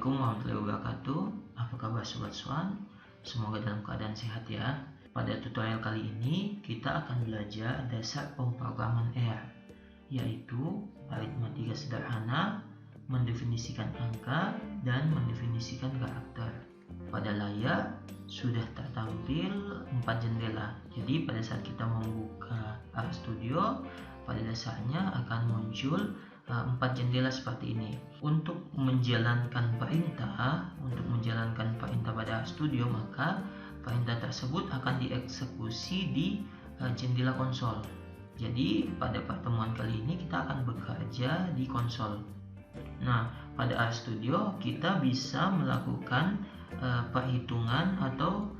Assalamualaikum warahmatullahi wabarakatuh. Apa kabar Sobat Swan? Semoga dalam keadaan sehat ya. Pada tutorial kali ini kita akan belajar dasar pemrograman R, yaitu aritmatika sederhana, mendefinisikan angka, dan mendefinisikan karakter. Pada layar sudah tertampil 4 jendela. Jadi pada saat kita membuka RStudio, pada dasarnya akan muncul 4 jendela seperti ini. Untuk menjalankan perintah pada RStudio, maka perintah tersebut akan dieksekusi di jendela konsol. Jadi pada pertemuan kali ini kita akan bekerja di konsol. Nah, pada RStudio kita bisa melakukan perhitungan atau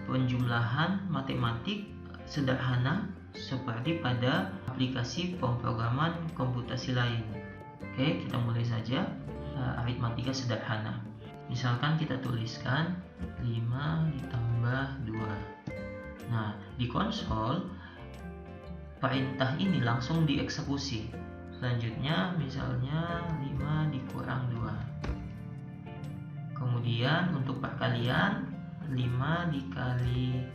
penjumlahan matematik sederhana seperti pada aplikasi pemrograman komputasi lain. Oke, kita mulai saja aritmatika sederhana. Misalkan kita tuliskan 5 ditambah 2. Nah, di konsol perintah ini langsung dieksekusi. Selanjutnya misalnya 5 dikurang 2. Kemudian untuk perkalian 5 dikali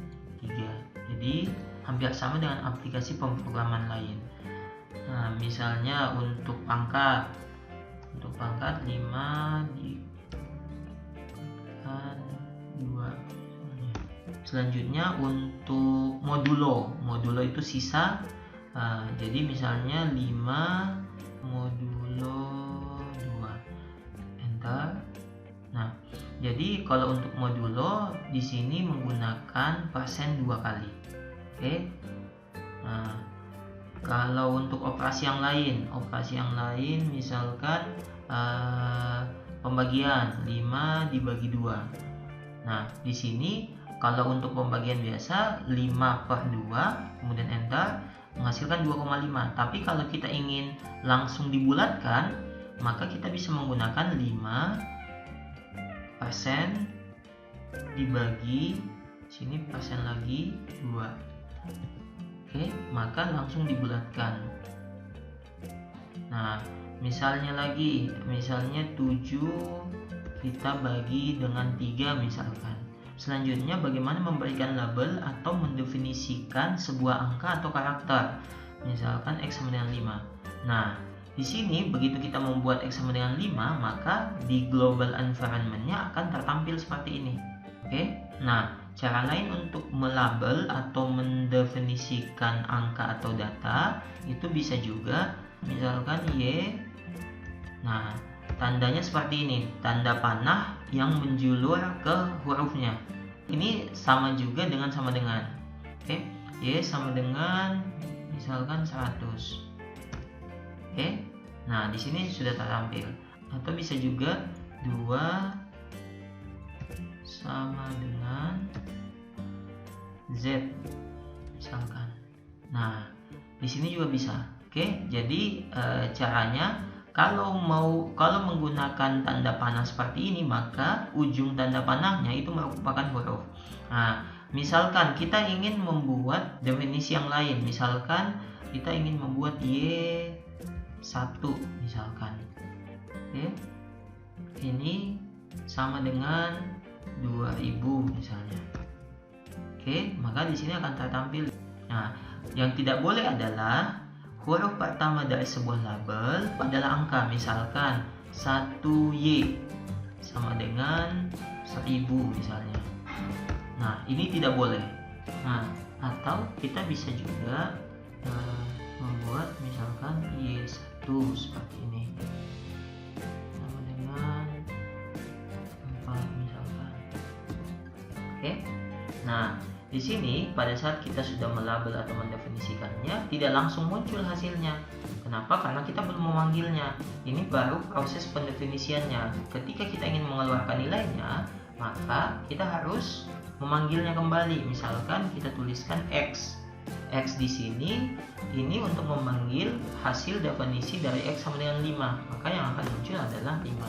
3. Jadi hampir sama dengan aplikasi pemrograman lain. Nah, misalnya untuk pangkat 5 dikalikan 2. Selanjutnya untuk modulo itu sisa. Jadi misalnya 5 modulo 2, enter. Nah, jadi kalau untuk modulo di sini menggunakan persen 2 kali. Oke. Nah, kalau untuk operasi yang lain misalkan pembagian 5 dibagi 2. Nah, di sini kalau untuk pembagian biasa 5/2, kemudian enter, menghasilkan 2,5. Tapi kalau kita ingin langsung dibulatkan, maka kita bisa menggunakan 5% dibagi sini persen lagi 2. Oke, maka langsung dibulatkan. Nah, misalnya 7 kita bagi dengan 3 misalkan. Selanjutnya bagaimana memberikan label atau mendefinisikan sebuah angka atau karakter. Misalkan X sama dengan 5. Nah, di sini begitu kita membuat X sama dengan 5, maka di global environment-nya akan tertampil seperti ini. Oke. Nah, cara lain untuk melabel atau mendefinisikan angka atau data itu bisa juga, misalkan Y. Nah, tandanya seperti ini, tanda panah yang menjulur ke hurufnya. Ini sama juga dengan sama dengan. Oke, Y sama dengan misalkan 100. Oke. Nah, di sini sudah tertampil. Atau bisa juga 2 sama dengan Z misalkan. Nah, di sini juga bisa. Oke, jadi caranya kalau menggunakan tanda panah seperti ini, maka ujung tanda panahnya itu merupakan huruf. Nah, misalkan kita ingin membuat definisi yang lain, misalkan kita ingin membuat Y1 misalkan. Oke. Ini sama dengan 2000 misalnya. Oke, maka di sini akan tertampil. Nah, yang tidak boleh adalah huruf pertama dari sebuah label adalah angka. Misalkan 1Y sama dengan 1000 misalnya. Nah, ini tidak boleh. Nah, atau kita bisa juga membuat misalkan Y1 seperti ini sama dengan 4 misalkan. Oke. Nah, di sini pada saat kita sudah melabel atau mendefinisikannya, tidak langsung muncul hasilnya. Kenapa? Karena kita belum memanggilnya. Ini baru proses pendefinisiannya. Ketika kita ingin mengeluarkan nilainya, maka kita harus memanggilnya kembali. Misalkan kita tuliskan X. X di sini ini untuk memanggil hasil definisi dari X sama dengan 5. Maka yang akan muncul adalah 5.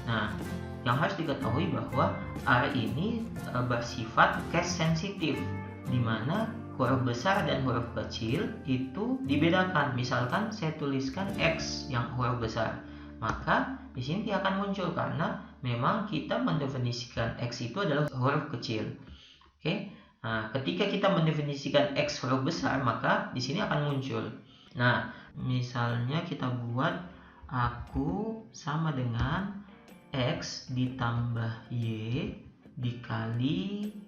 Nah, yang harus diketahui bahwa R ini bersifat case sensitif, di mana huruf besar dan huruf kecil itu dibedakan. Misalkan saya tuliskan X yang huruf besar. maka di sini dia akan muncul karena memang kita mendefinisikan X itu adalah huruf kecil. Oke. Nah, ketika kita mendefinisikan X huruf besar, maka di sini akan muncul. Nah, misalnya kita buat aku sama dengan X ditambah Y dikali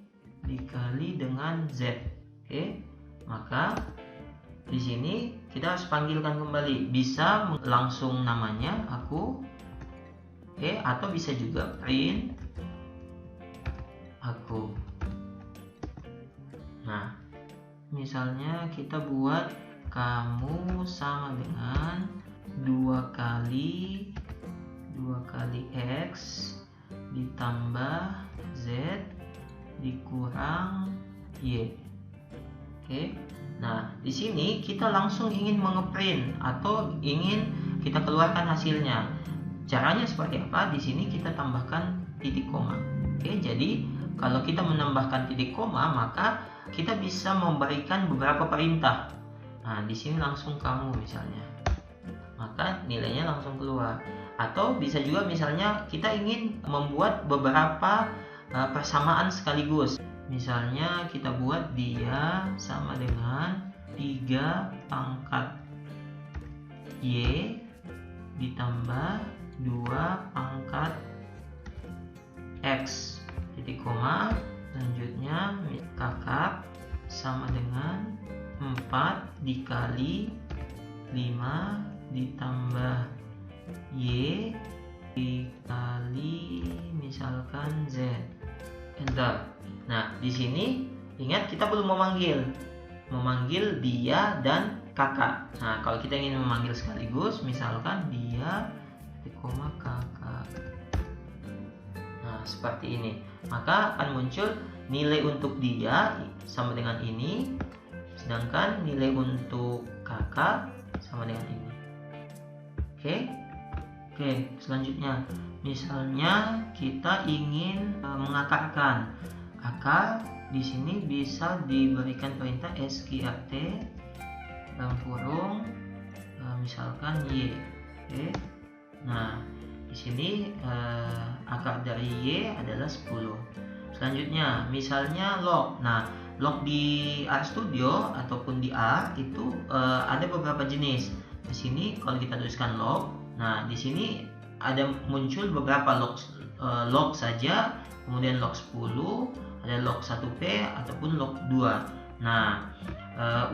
dengan Z. Oke. Maka di sini kita harus panggilkan kembali, bisa langsung namanya aku, oke, atau bisa juga print aku. Nah, misalnya kita buat kamu sama dengan 2 kali X ditambah Z dikurang Y. Oke. Nah, di sini kita langsung ingin mengeprint atau ingin kita keluarkan hasilnya. Caranya seperti apa? Di sini kita tambahkan titik koma. Oke, jadi kalau kita menambahkan titik koma, maka kita bisa memberikan beberapa perintah. Nah, di sini langsung kamu misalnya. Maka nilainya langsung keluar. Atau bisa juga misalnya kita ingin membuat beberapa persamaan sekaligus. Misalnya kita buat dia sama dengan 3 pangkat Y ditambah 2 pangkat X titik koma, selanjutnya kakak sama dengan 4 dikali 5 ditambah Y dikali misalkan Z. Enter. Nah, di sini ingat kita belum memanggil dia dan kakak. Nah, kalau kita ingin memanggil sekaligus, misalkan dia koma kakak. Nah, seperti ini. Maka akan muncul nilai untuk dia sama dengan ini, sedangkan nilai untuk kakak sama dengan ini. Oke, selanjutnya misalnya kita ingin mengakarkan. Akar di sini bisa diberikan perintah sqrt dalam kurung misalkan Y. Oke. Nah, di sini akar dari Y adalah 10. Selanjutnya misalnya log. Nah, log di RStudio ataupun di R itu ada beberapa jenis. Di sini kalau kita tuliskan log, nah di sini ada muncul beberapa log saja, kemudian log 10, ada log 1P ataupun log 2. Nah,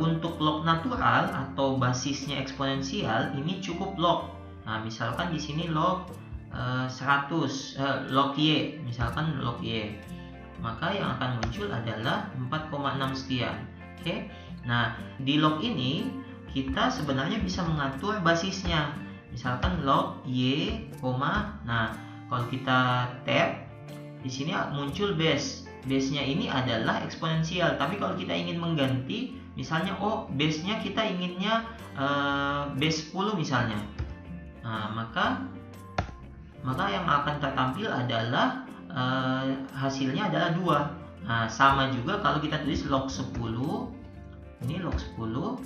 untuk log natural atau basisnya eksponensial ini cukup log. Nah, misalkan di sini log 100, log Y, misalkan log Y. Maka yang akan muncul adalah 4,6 sekian. Oke. Nah, di log ini kita sebenarnya bisa mengatur basisnya. Misalkan log Y, nah, kalau kita tab di sini muncul base. Base-nya ini adalah eksponensial, tapi kalau kita ingin mengganti, misalnya base-nya kita inginnya base 10 misalnya. Nah, maka yang akan tertampil adalah hasilnya adalah 2. Nah, sama juga kalau kita tulis log 10. Ini log 10.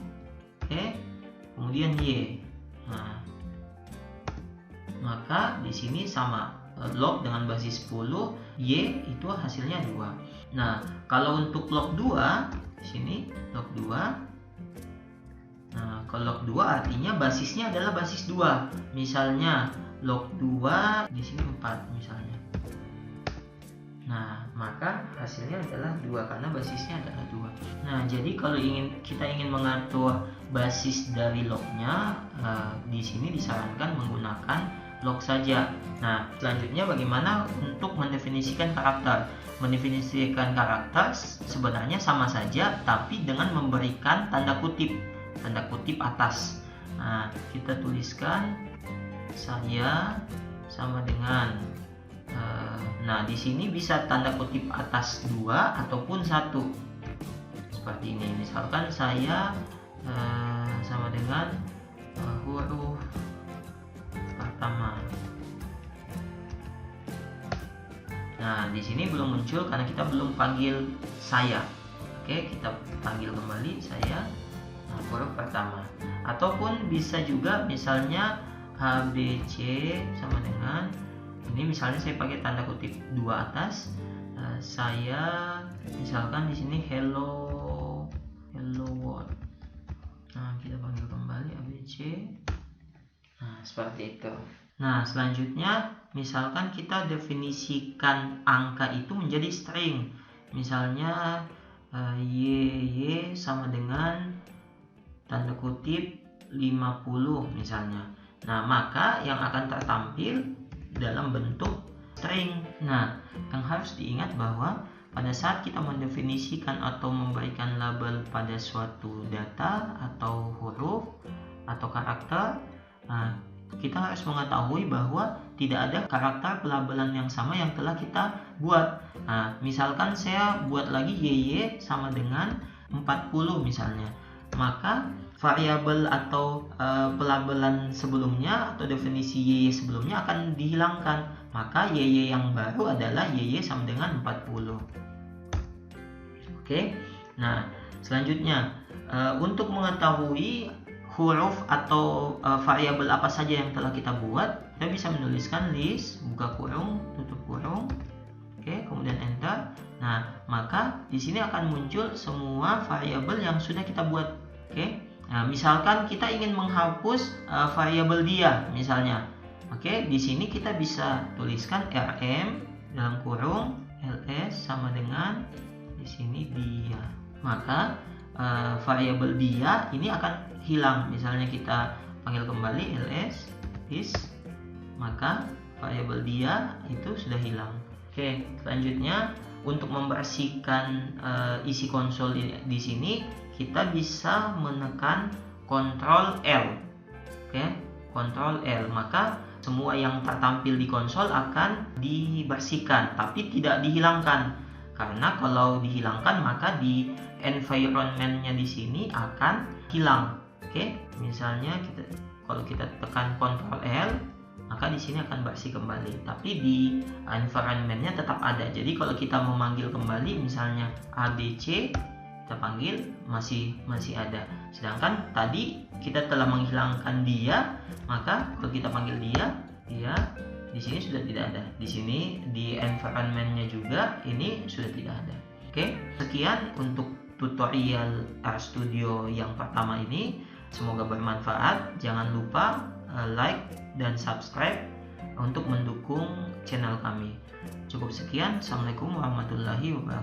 Oke. Kemudian Y. Nah, maka di sini sama. Log dengan basis 10, Y itu hasilnya 2. Nah, kalau untuk log 2, di sini log 2. Nah, kalau log 2 artinya basisnya adalah basis 2. Misalnya log 2 di sini 4 misalnya. Nah, maka hasilnya adalah 2 karena basisnya adalah 2. Nah, jadi kalau kita ingin mengatur basis dari lognya, di sini disarankan menggunakan log saja. Nah, selanjutnya bagaimana untuk mendefinisikan karakter? Mendefinisikan karakter sebenarnya sama saja, tapi dengan memberikan tanda kutip atas. Nah, kita tuliskan saya sama dengan nah, di sini bisa tanda kutip atas 2 ataupun 1. Seperti ini. Misalkan saya sama dengan huruf pertama. Nah, di sini belum muncul karena kita belum panggil saya. Oke, kita panggil kembali saya huruf pertama. Ataupun bisa juga misalnya A, B, C sama dengan ini, misalnya saya pakai tanda kutip 2 atas. Saya misalkan di sini hello world. Nah, kita panggil kembali A, B, C. Nah, seperti itu. Nah, selanjutnya misalkan kita definisikan angka itu menjadi string. Misalnya y sama dengan tanda kutip 50 misalnya. Nah, maka yang akan tertampil dalam bentuk string. Nah, yang harus diingat bahwa pada saat kita mendefinisikan atau memberikan label pada suatu data atau huruf atau karakter, nah, kita harus mengetahui bahwa tidak ada karakter pelabelan yang sama yang telah kita buat. Nah, misalkan saya buat lagi y sama dengan 40 misalnya, maka variabel atau pelabelan sebelumnya atau definisi y sebelumnya akan dihilangkan. Maka y yang baru adalah y sama dengan 40. Oke. Nah, selanjutnya untuk mengetahui huruf atau variabel apa saja yang telah kita buat, kita bisa menuliskan list buka kurung tutup kurung. Oke, kemudian enter. Nah, maka di sini akan muncul semua variabel yang sudah kita buat. Oke. Nah, misalkan kita ingin menghapus variabel dia misalnya. Oke, di sini kita bisa tuliskan rm dalam kurung ls sama dengan di sini dia. Maka variabel dia ini akan hilang. Misalnya kita panggil kembali ls is, maka variabel dia itu sudah hilang. Oke, selanjutnya untuk membersihkan isi konsol di sini kita bisa menekan Ctrl L. Oke, Ctrl L, maka semua yang tertampil di konsol akan dibersihkan tapi tidak dihilangkan. Karena kalau dihilangkan maka di environment-nya di sini akan hilang. Oke, misalnya kalau kita tekan Ctrl L, maka di sini akan bersih kembali, tapi di environment-nya tetap ada. Jadi kalau kita memanggil kembali misalnya ABC, kita panggil masih ada. Sedangkan tadi kita telah menghilangkan dia, maka kalau kita panggil dia di sini sudah tidak ada. Di sini di environment-nya juga ini sudah tidak ada. Oke, sekian untuk tutorial RStudio yang pertama ini. Semoga bermanfaat. Jangan lupa like dan subscribe untuk mendukung channel kami. Cukup sekian. Assalamualaikum warahmatullahi wabarakatuh.